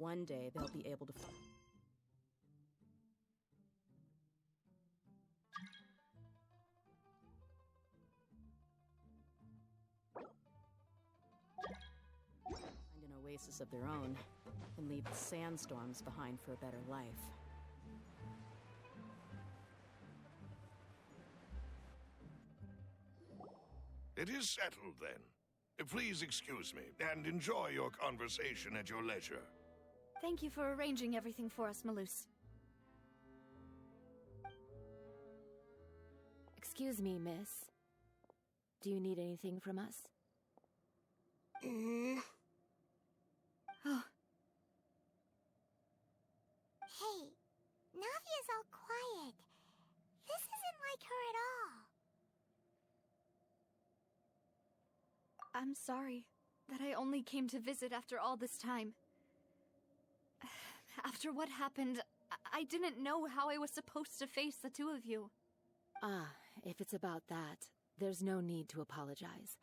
one day they'll be able to find an oasis of their own and leave the sandstorms behind for a better life. It is settled, then. Please excuse me, and enjoy your conversation at your leisure. Thank you for arranging everything for us, Malus. Excuse me, miss. Do you need anything from us? Oh. Hey, Navia's all quiet. This isn't like her at all. I'm sorry that I only came to visit after all this time. After what happened, I didn't know how I was supposed to face the two of you. Ah, if it's about that, there's no need to apologize.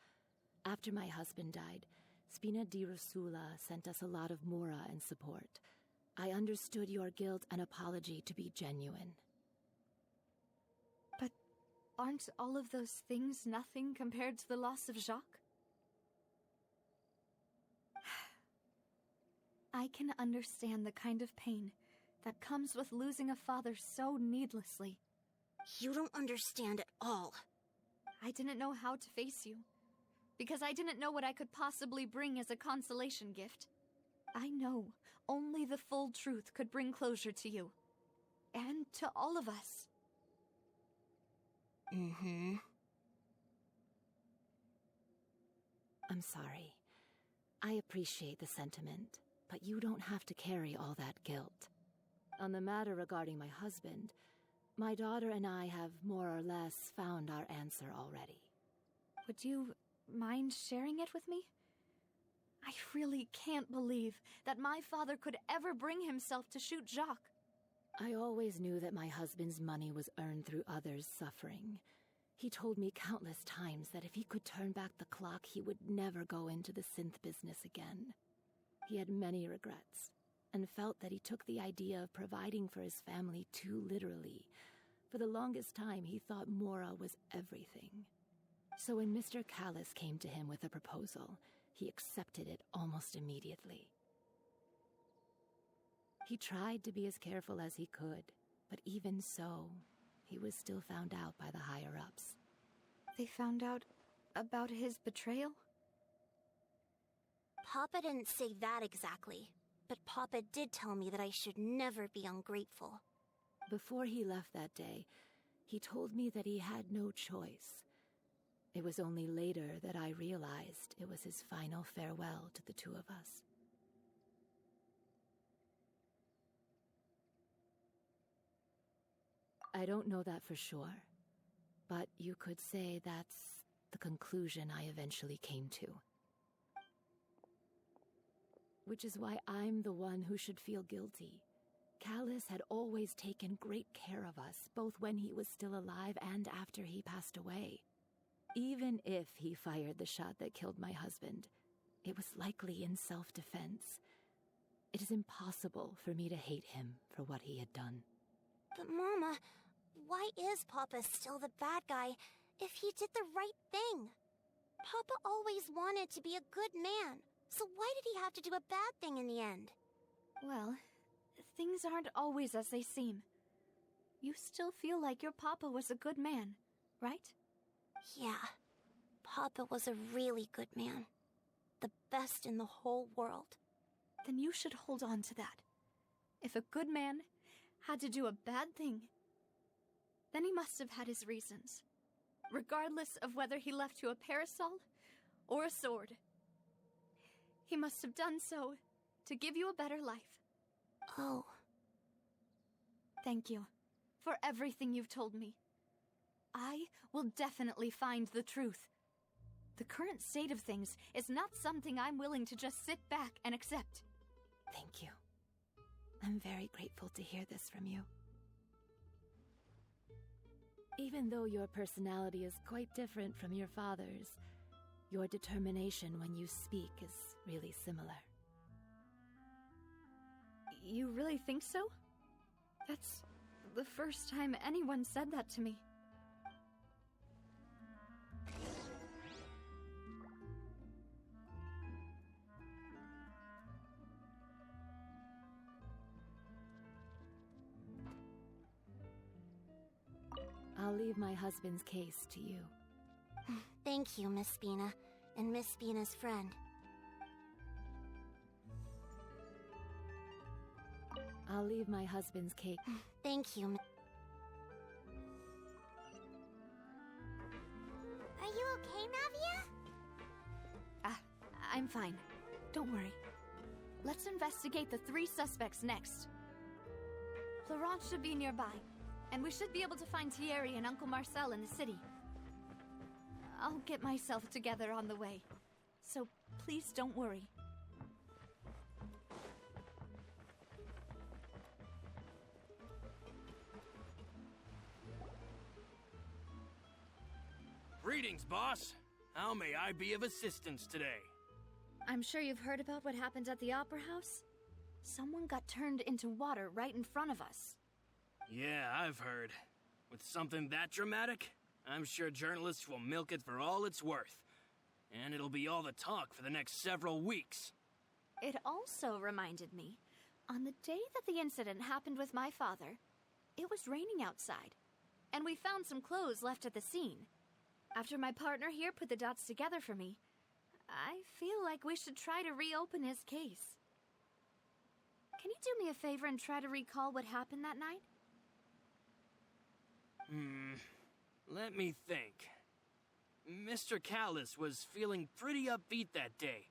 After my husband died, Spina di Rusula sent us a lot of mora and support. I understood your guilt and apology to be genuine. But aren't all of those things nothing compared to the loss of Jacques? I can understand the kind of pain that comes with losing a father so needlessly. You don't understand at all. I didn't know how to face you, because I didn't know what I could possibly bring as a consolation gift. I know only the full truth could bring closure to you, and to all of us. I'm sorry. I appreciate the sentiment, but you don't have to carry all that guilt. On the matter regarding my husband, my daughter and I have more or less found our answer already. Would you mind sharing it with me? I really can't believe that my father could ever bring himself to shoot Jacques. I always knew that my husband's money was earned through others' suffering. He told me countless times that if he could turn back the clock, he would never go into the synth business again. He had many regrets, and felt that he took the idea of providing for his family too literally. For the longest time, he thought Mora was everything. So when Mr. Callis came to him with a proposal, he accepted it almost immediately. He tried to be as careful as he could, but even so, he was still found out by the higher-ups. They found out about his betrayal? Papa didn't say that exactly, but Papa did tell me that I should never be ungrateful. Before he left that day, he told me that he had no choice. It was only later that I realized it was his final farewell to the two of us. I don't know that for sure, but you could say that's the conclusion I eventually came to. Which is why I'm the one who should feel guilty. Callis had always taken great care of us, both when he was still alive and after he passed away. Even if he fired the shot that killed my husband, it was likely in self-defense. It is impossible for me to hate him for what he had done. But Mama, why is Papa still the bad guy if he did the right thing? Papa always wanted to be a good man, so why did he have to do a bad thing in the end? Well, things aren't always as they seem. You still feel like your Papa was a good man, right? Yeah, Papa was a really good man. The best in the whole world. Then you should hold on to that. If a good man had to do a bad thing, then he must have had his reasons. Regardless of whether he left you a parasol or a sword. He must have done so to give you a better life. Oh. Thank you for everything you've told me. I will definitely find the truth. The current state of things is not something I'm willing to just sit back and accept. Thank you. I'm very grateful to hear this from you. Even though your personality is quite different from your father's, your determination when you speak is really similar. You really think so? That's the first time anyone said that to me. I'll leave my husband's case to you. Thank you, Miss Spina, and Miss Spina's friend. I'll leave my husband's case. Thank you. Are you okay, Navia? I'm fine. Don't worry. Let's investigate the 3 suspects next. Florence should be nearby, and we should be able to find Thierry and Uncle Marcel in the city. I'll get myself together on the way, so please don't worry. Greetings, boss. How may I be of assistance today? I'm sure you've heard about what happened at the Opera House. Someone got turned into water right in front of us. Yeah, I've heard. With something that dramatic, I'm sure journalists will milk it for all it's worth. And it'll be all the talk for the next several weeks. It also reminded me, on the day that the incident happened with my father, it was raining outside, and we found some clothes left at the scene. After my partner here put the dots together for me, I feel like we should try to reopen his case. Can you do me a favor and try to recall what happened that night? Let me think. Mr. Callis was feeling pretty upbeat that day.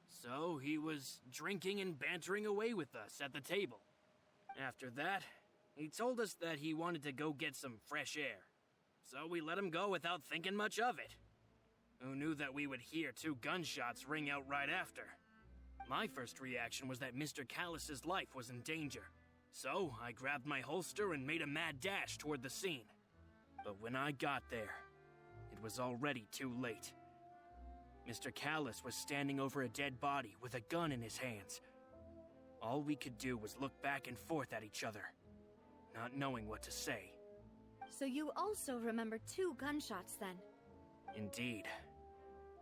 So he was drinking and bantering away with us at the table. After that, he told us that he wanted to go get some fresh air. So we let him go without thinking much of it. Who knew that we would hear 2 gunshots ring out right after? My first reaction was that Mr. Callis's life was in danger. So I grabbed my holster and made a mad dash toward the scene. But when I got there, it was already too late. Mr. Callis was standing over a dead body with a gun in his hands. All we could do was look back and forth at each other, not knowing what to say. So you also remember 2 gunshots then? Indeed.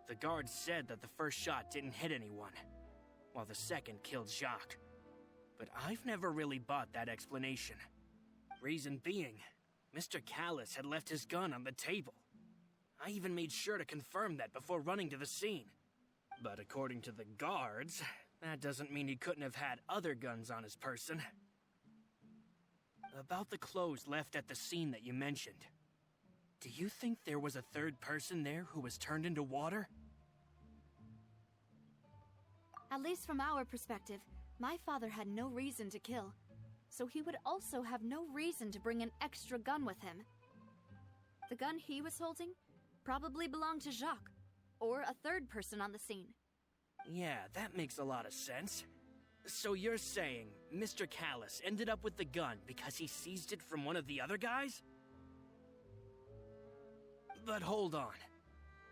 The guard said that the first shot didn't hit anyone, while the second killed Jacques. But I've never really bought that explanation. Reason being, Mr. Callis had left his gun on the table. I even made sure to confirm that before running to the scene. But according to the guards, that doesn't mean he couldn't have had other guns on his person. About the clothes left at the scene that you mentioned, do you think there was a 3rd person there who was turned into water? At least from our perspective, my father had no reason to kill, so he would also have no reason to bring an extra gun with him. The gun he was holding probably belonged to Jacques, or a 3rd person on the scene. Yeah, that makes a lot of sense. So you're saying Mr. Callis ended up with the gun because he seized it from one of the other guys? But hold on.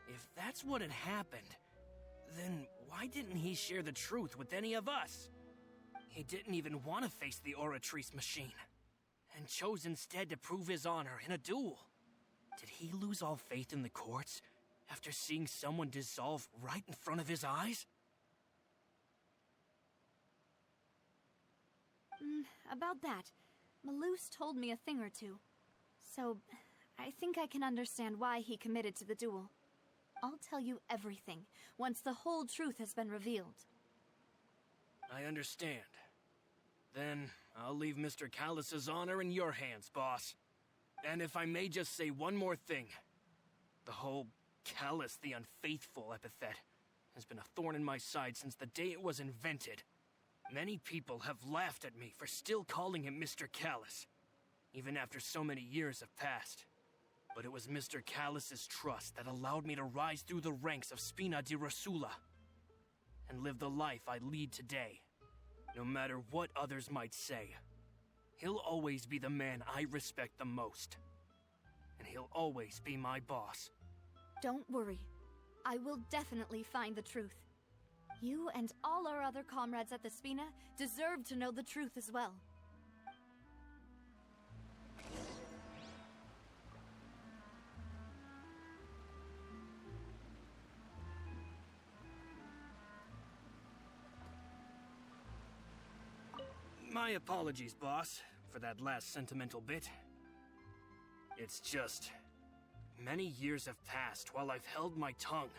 If that's what had happened, then why didn't he share the truth with any of us? He didn't even want to face the Oratrice machine, and chose instead to prove his honor in a duel. Did he lose all faith in the courts after seeing someone dissolve right in front of his eyes? About that, Malus told me a thing or 2. So, I think I can understand why he committed to the duel. I'll tell you everything once the whole truth has been revealed. I understand. Then, I'll leave Mr. Callis's honor in your hands, boss. And if I may just say one more thing. The whole Callis the Unfaithful epithet has been a thorn in my side since the day it was invented. Many people have laughed at me for still calling him Mr. Callis, even after so many years have passed. But it was Mr. Callis's trust that allowed me to rise through the ranks of Spina di Rosula and live the life I lead today. No matter what others might say, he'll always be the man I respect the most. And he'll always be my boss. Don't worry. I will definitely find the truth. You and all our other comrades at the Spina deserve to know the truth as well. My apologies, boss, for that last sentimental bit. It's just... many years have passed while I've held my tongue.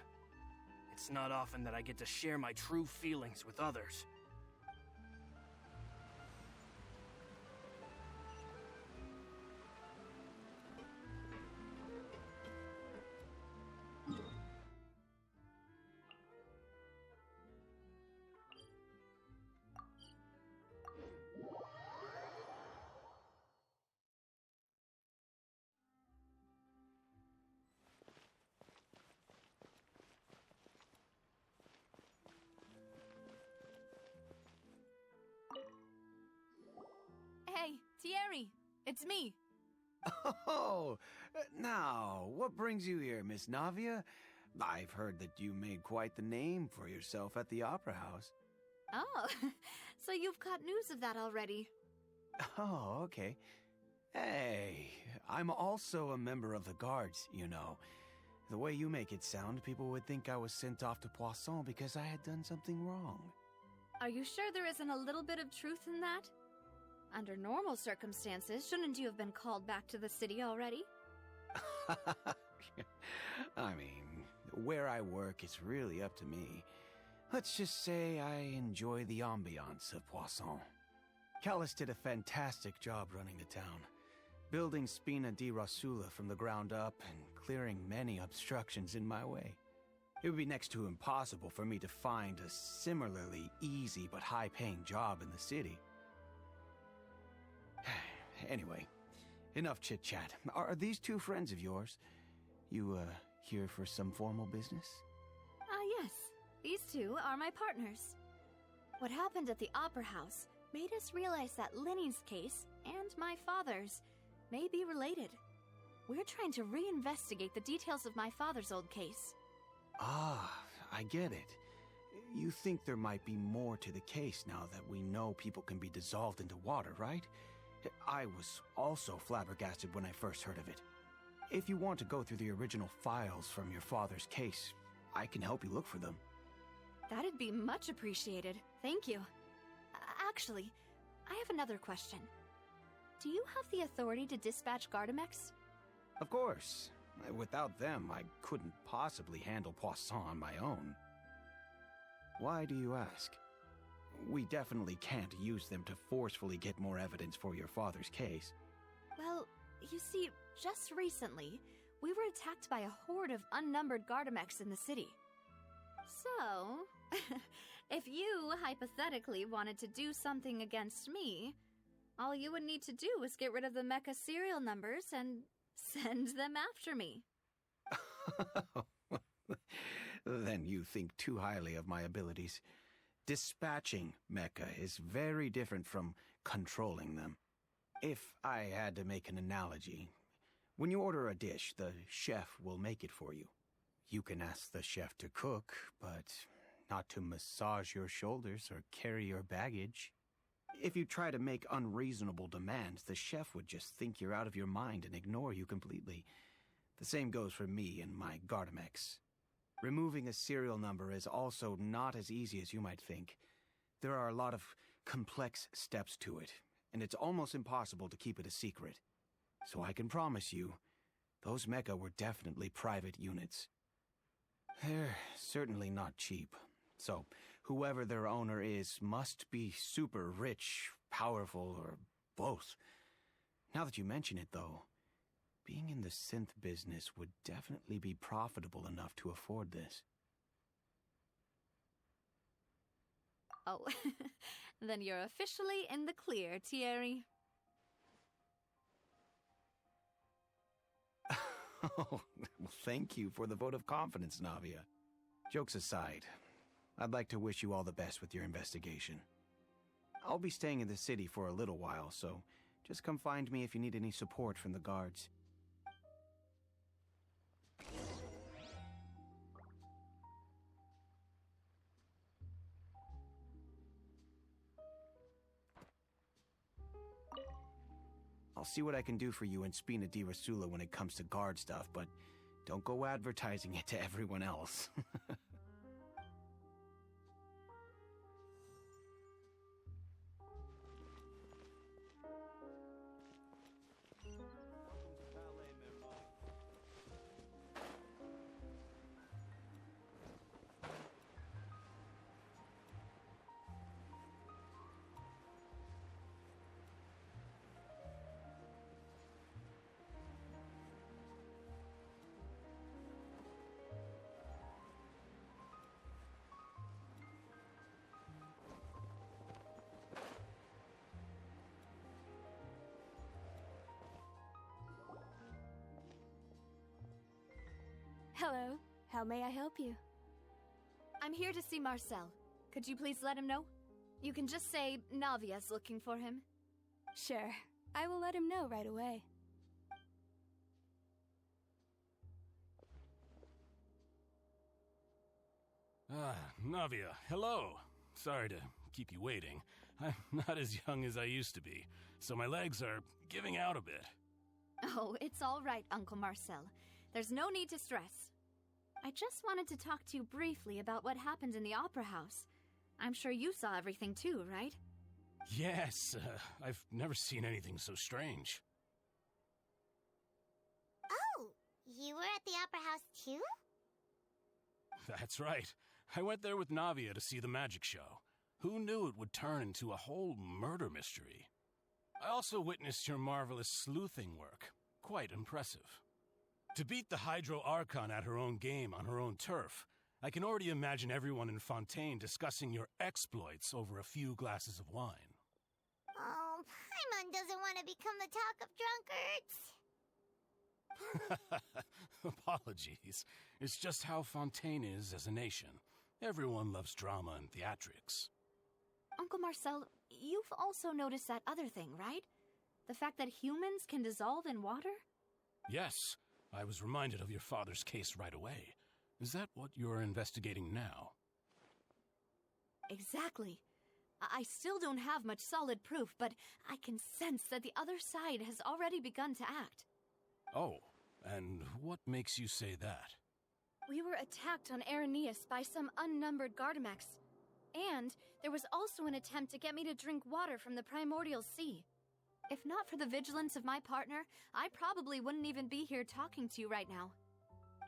It's not often that I get to share my true feelings with others. Hey, Thierry, it's me. Oh, now, what brings you here, Miss Navia? I've heard that you made quite the name for yourself at the Opera House. Oh, so you've caught news of that already. Oh, okay. Hey, I'm also a member of the Guards, you know. The way you make it sound, people would think I was sent off to Poisson because I had done something wrong. Are you sure there isn't a little bit of truth in that? Under normal circumstances, shouldn't you have been called back to the city already? I mean, where I work is really up to me. Let's just say I enjoy the ambiance of Poisson. Callis did a fantastic job running the town, building Spina di Rasula from the ground up and clearing many obstructions in my way. It would be next to impossible for me to find a similarly easy but high-paying job in the city. Anyway, enough chit-chat. Are these two friends of yours? You, here for some formal business? Yes. These two are my partners. What happened at the Opera House made us realize that Linny's case and my father's may be related. We're trying to reinvestigate the details of my father's old case. Ah, I get it. You think there might be more to the case now that we know people can be dissolved into water, right? I was also flabbergasted when I first heard of it. If you want to go through the original files from your father's case, I can help you look for them. That'd be much appreciated. Thank you. Actually, I have another question. Do you have the authority to dispatch Gardamex? Of course. Without them, I couldn't possibly handle Poisson on my own. Why do you ask? We definitely can't use them to forcefully get more evidence for your father's case. Well, you see, just recently, we were attacked by a horde of unnumbered Gardamex in the city. So, if you hypothetically wanted to do something against me, all you would need to do is get rid of the mecha serial numbers and send them after me. Then you think too highly of my abilities. Dispatching mecha is very different from controlling them. If I had to make an analogy, when you order a dish, the chef will make it for you. You can ask the chef to cook, but not to massage your shoulders or carry your baggage. If you try to make unreasonable demands, the chef would just think you're out of your mind and ignore you completely. The same goes for me and my Gardamex. Removing a serial number is also not as easy as you might think. There are a lot of complex steps to it, and it's almost impossible to keep it a secret. So I can promise you, those mecha were definitely private units. They're certainly not cheap. So, whoever their owner is must be super rich, powerful, or both. Now that you mention it, though, being in the synth business would definitely be profitable enough to afford this. Oh, then you're officially in the clear, Thierry. Oh, well, thank you for the vote of confidence, Navia. Jokes aside, I'd like to wish you all the best with your investigation. I'll be staying in the city for a little while, so just come find me if you need any support from the guards. I'll see what I can do for you and Spina di Rasula when it comes to guard stuff, but don't go advertising it to everyone else. Hello. How may I help you? I'm here to see Marcel. Could you please let him know? You can just say Navia's looking for him. Sure. I will let him know right away. Navia, hello. Sorry to keep you waiting. I'm not as young as I used to be, so my legs are giving out a bit. Oh, it's all right, Uncle Marcel. There's no need to stress. I just wanted to talk to you briefly about what happened in the Opera House. I'm sure you saw everything too, right? Yes, I've never seen anything so strange. Oh, you were at the Opera House too? That's right. I went there with Navia to see the magic show. Who knew it would turn into a whole murder mystery? I also witnessed your marvelous sleuthing work. Quite impressive. To beat the Hydro Archon at her own game on her own turf, I can already imagine everyone in Fontaine discussing your exploits over a few glasses of wine. Oh, Paimon doesn't want to become the talk of drunkards. Apologies. It's just how Fontaine is as a nation. Everyone loves drama and theatrics. Uncle Marcel, you've also noticed that other thing, right? The fact that humans can dissolve in water? Yes. I was reminded of your father's case right away. Is that what you're investigating now? Exactly. I still don't have much solid proof, but I can sense that the other side has already begun to act. Oh, and what makes you say that? We were attacked on Araneus by some unnumbered Gardamex. And there was also an attempt to get me to drink water from the primordial sea. If not for the vigilance of my partner, I probably wouldn't even be here talking to you right now.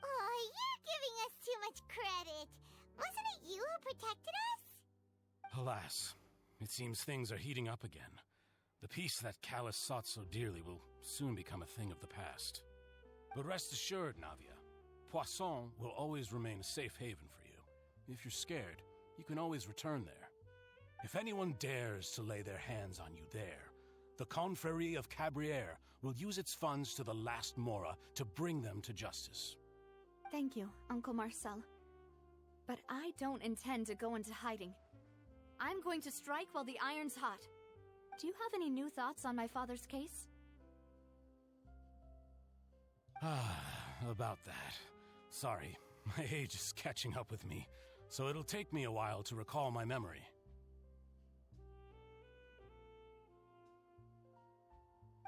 Oh, you're giving us too much credit. Wasn't it you who protected us? Alas, it seems things are heating up again. The peace that Callus sought so dearly will soon become a thing of the past. But rest assured, Navia, Poisson will always remain a safe haven for you. If you're scared, you can always return there. If anyone dares to lay their hands on you there, the Confrérie of Cabrières will use its funds to the last Mora to bring them to justice. Thank you, Uncle Marcel. But I don't intend to go into hiding. I'm going to strike while the iron's hot. Do you have any new thoughts on my father's case? About that. Sorry, my age is catching up with me, so it'll take me a while to recall my memory.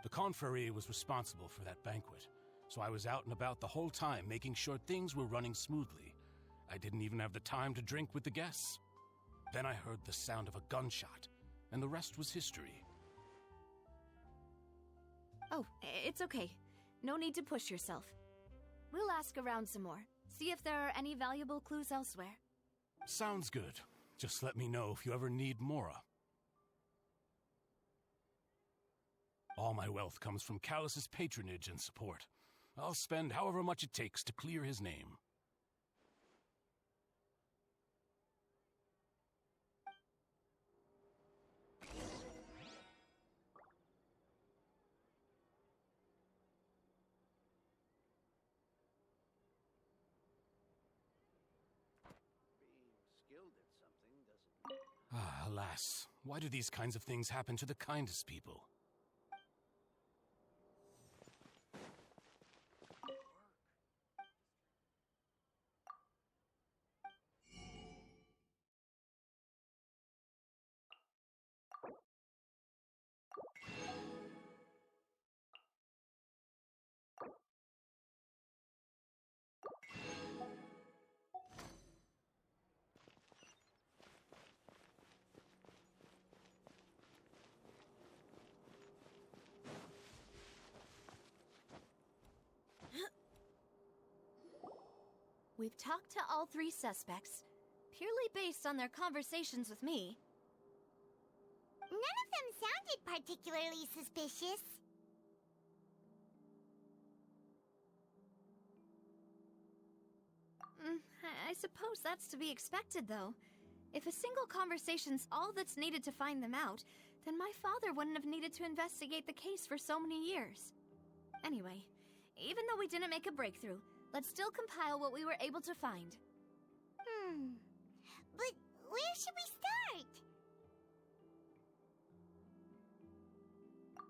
The Confrérie was responsible for that banquet, so I was out and about the whole time making sure things were running smoothly. I didn't even have the time to drink with the guests. Then I heard the sound of a gunshot, and the rest was history. Oh, it's okay. No need to push yourself. We'll ask around some more, see if there are any valuable clues elsewhere. Sounds good. Just let me know if you ever need Mora. All my wealth comes from Callus's patronage and support. I'll spend however much it takes to clear his name. Alas, why do these kinds of things happen to the kindest people? We've talked to all 3 suspects, purely based on their conversations with me. None of them sounded particularly suspicious. I suppose that's to be expected, though. If a single conversation's all that's needed to find them out, then my father wouldn't have needed to investigate the case for so many years. Anyway, even though we didn't make a breakthrough, let's still compile what we were able to find. But where should we start?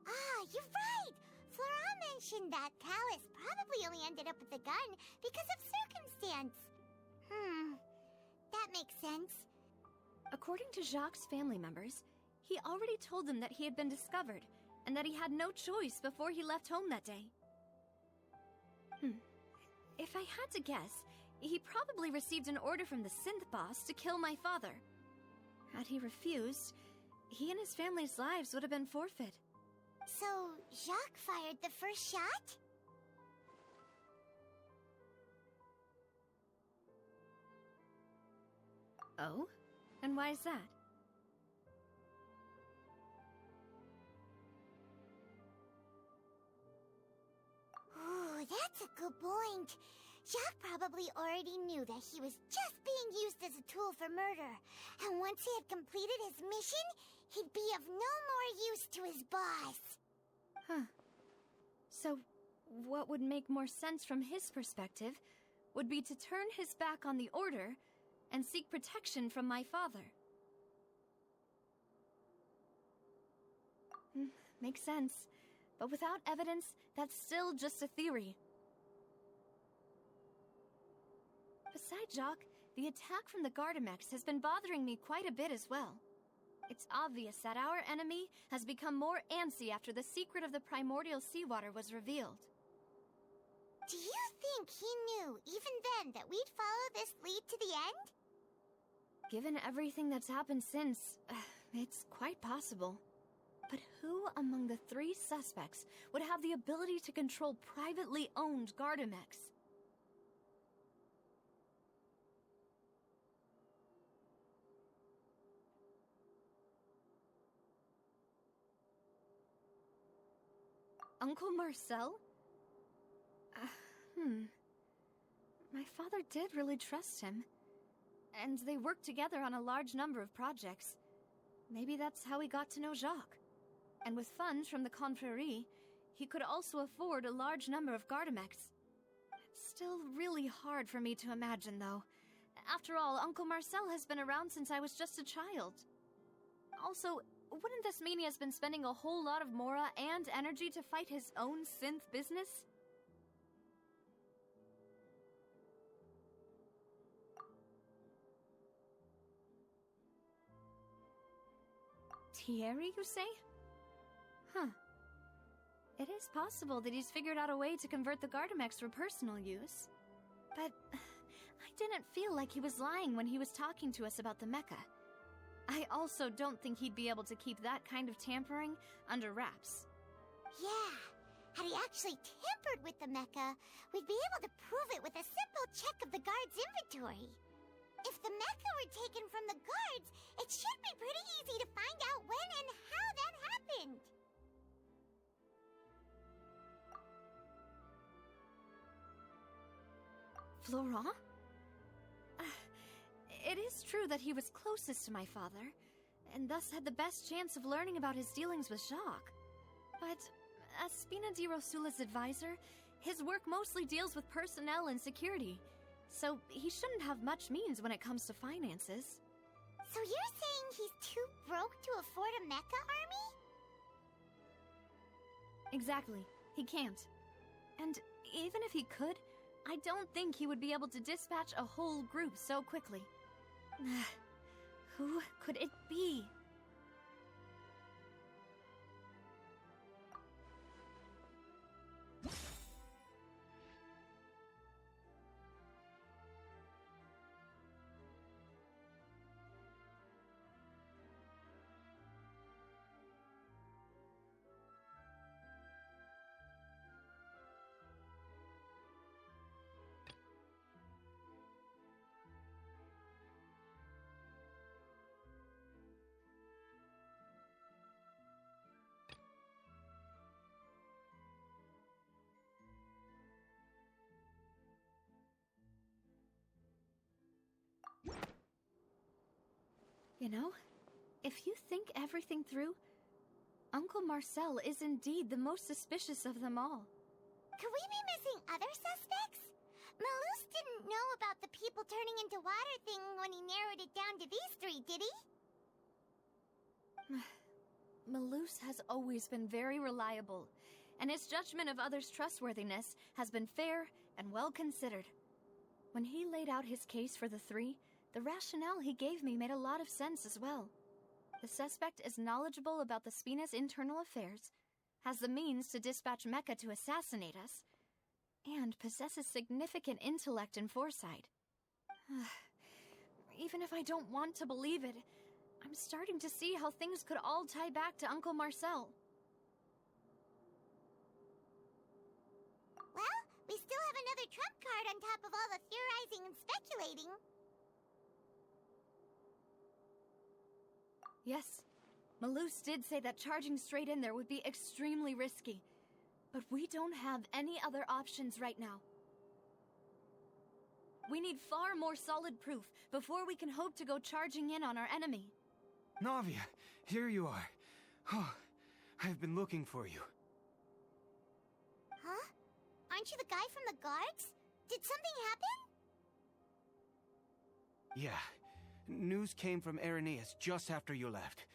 Ah, you're right! Flora mentioned that Callus probably only ended up with the gun because of circumstance. That makes sense. According to Jacques' family members, he already told them that he had been discovered, and that he had no choice before he left home that day. If I had to guess, he probably received an order from the synth boss to kill my father. Had he refused, he and his family's lives would have been forfeit. So, Jacques fired the first shot? Oh? And why is that? Ooh, that's a good point. Jacques probably already knew that he was just being used as a tool for murder. And once he had completed his mission, he'd be of no more use to his boss. So, what would make more sense from his perspective would be to turn his back on the Order and seek protection from my father. Makes sense. But without evidence, that's still just a theory. Besides Jacques, the attack from the Gardamex has been bothering me quite a bit as well. It's obvious that our enemy has become more antsy after the secret of the primordial seawater was revealed. Do you think he knew, even then, that we'd follow this lead to the end? Given everything that's happened since, it's quite possible. But who among the 3 suspects would have the ability to control privately owned Gardamex? Uncle Marcel? My father did really trust him. And they worked together on a large number of projects. Maybe that's how he got to know Jacques. And with funds from the Confrérie, he could also afford a large number of Gardamex. It's still really hard for me to imagine, though. After all, Uncle Marcel has been around since I was just a child. Also, wouldn't this mean he has been spending a whole lot of mora and energy to fight his own synth business? Thierry, you say? It is possible that he's figured out a way to convert the Gardamex for personal use. But I didn't feel like he was lying when he was talking to us about the mecha. I also don't think he'd be able to keep that kind of tampering under wraps. Yeah, had he actually tampered with the mecha, we'd be able to prove it with a simple check of the guard's inventory. If the mecha were taken from the guards, it should be pretty easy to find out when and how that happened. Florent? It is true that he was closest to my father, and thus had the best chance of learning about his dealings with Jacques. But as Spina di Rosula's advisor, his work mostly deals with personnel and security, so he shouldn't have much means when it comes to finances. So you're saying he's too broke to afford a mecha army? Exactly. He can't. And even if he could, I don't think he would be able to dispatch a whole group so quickly. Who could it be? You know, if you think everything through, Uncle Marcel is indeed the most suspicious of them all. Could we be missing other suspects? Malus didn't know about the people turning into water thing when he narrowed it down to these three, did he? Malus has always been very reliable, and his judgment of others' trustworthiness has been fair and well considered. When he laid out his case for the three, the rationale he gave me made a lot of sense as well. The suspect is knowledgeable about the Spina's internal affairs, has the means to dispatch Mecha to assassinate us, and possesses significant intellect and foresight. Even if I don't want to believe it, I'm starting to see how things could all tie back to Uncle Marcel. Well, we still have another trump card on top of all the theorizing and speculating. Yes, Malus did say that charging straight in there would be extremely risky, but we don't have any other options right now. We need far more solid proof before we can hope to go charging in on our enemy. Navia, here you are. Oh, I've been looking for you. Huh? Aren't you the guy from the guards? Did something happen? Yeah. News came from Irenaeus just after you left.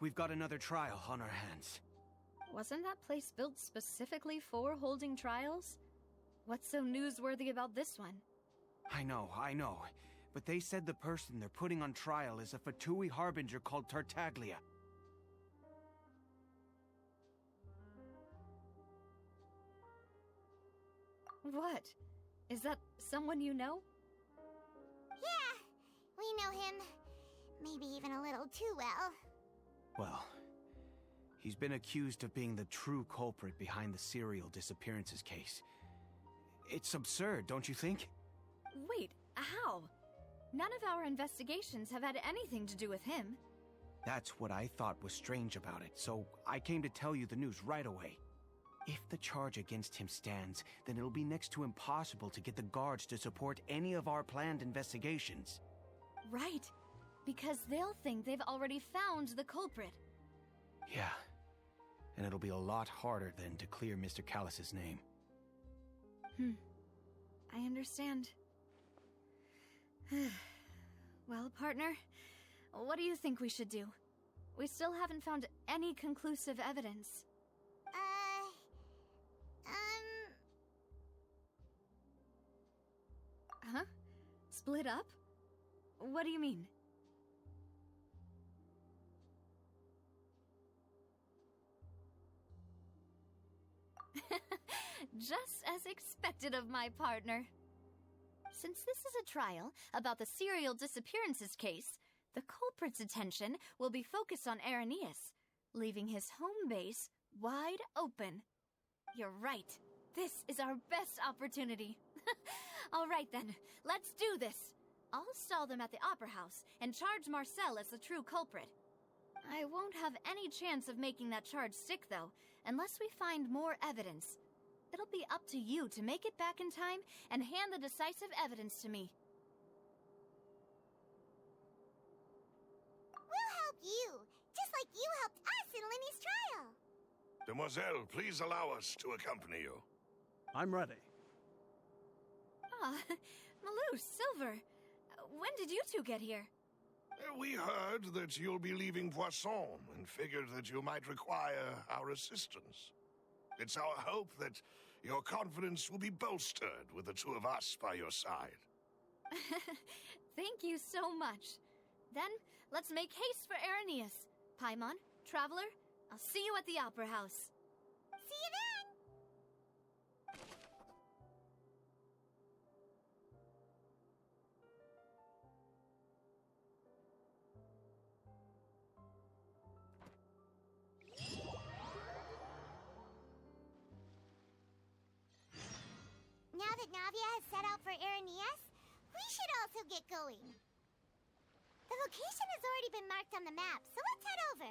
We've got another trial on our hands. Wasn't that place built specifically for holding trials? What's so newsworthy about this one? I know. But they said the person they're putting on trial is a Fatui harbinger called Tartaglia. What? Is that someone you know? Yeah, we know him. Maybe even a little too well. Well, he's been accused of being the true culprit behind the serial disappearances case. It's absurd, don't you think? Wait, how? None of our investigations have had anything to do with him. That's what I thought was strange about it, so I came to tell you the news right away. If the charge against him stands, then it'll be next to impossible to get the guards to support any of our planned investigations. Right, because they'll think they've already found the culprit. Yeah, and it'll be a lot harder then to clear Mr. Callus's name. I understand. Well, partner, what do you think we should do? We still haven't found any conclusive evidence. Huh? Split up? What do you mean? Just as expected of my partner. Since this is a trial about the serial disappearances case, the culprit's attention will be focused on Irenaeus, leaving his home base wide open. You're right. This is our best opportunity. All right then, let's do this. I'll stall them at the Opera House and charge Marcel as the true culprit. I won't have any chance of making that charge stick, though, unless we find more evidence. It'll be up to you to make it back in time and hand the decisive evidence to me. We'll help you, just like you helped us in Linny's trial. Demoiselle, please allow us to accompany you. I'm ready. Malus, Silver, when did you two get here? We heard that you'll be leaving Poisson and figured that you might require our assistance. It's our hope that your confidence will be bolstered with the two of us by your side. Thank you so much. Then, let's make haste for Irenaeus. Paimon, Traveler, I'll see you at the Opera House. See you then! Now that Navia has set out for Irenaeus, we should also get going. The location has already been marked on the map, so let's head over.